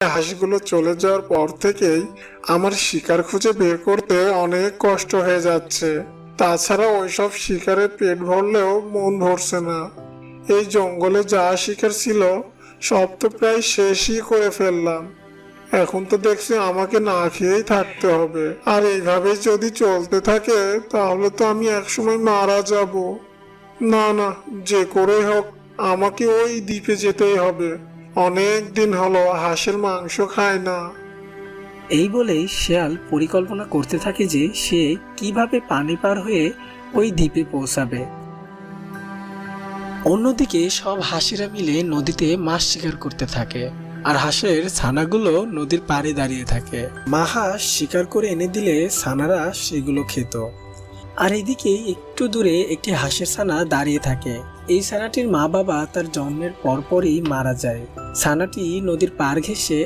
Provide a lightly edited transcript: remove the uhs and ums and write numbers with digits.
হাঁসগুলো চলে যাওয়ার পর থেকেই আমার শিকার খুঁজে বের করতে অনেক কষ্ট হয়ে যাচ্ছে। তাছাড়া ওইসব শিকারে পেট ভরলেও মন ভরছে না। এই জঙ্গলে যা শিকার ছিল সব তো প্রায় শেষই করে ফেললাম। এখন তো দেখছি আমাকে না খেয়েই থাকতে হবে, আর এইভাবে যদি চলতে থাকে তাহলে তো আমি একসময় মারা যাব। না না, যে করেই হোক আমাকে ওই দ্বীপে যেতেই হবে। অনেক দিন হলো হাঁসের মাংস খায় না। এই বলেই শিয়াল পরিকল্পনা করতে থাকে যে সে কিভাবে পানি পার হয়ে ওই দ্বীপে পৌঁছাবে। অন্যদিকে সব হাঁসেরা মিলে নদীতে মাছ শিকার করতে থাকে, আর হাঁসের ছানাগুলো নদীর পাড়ে দাঁড়িয়ে থাকে। মা হাঁস শিকার করে এনে দিলে ছানারা সেগুলো খেত। আর এদিকে একটু দূরে একটি হাঁসের ছানা দাঁড়িয়ে থাকে। এই ছানাটির মা বাবা তার জন্মের পরপরই মারা যায়। ছানাটি নদীর পাড় ঘেঁষে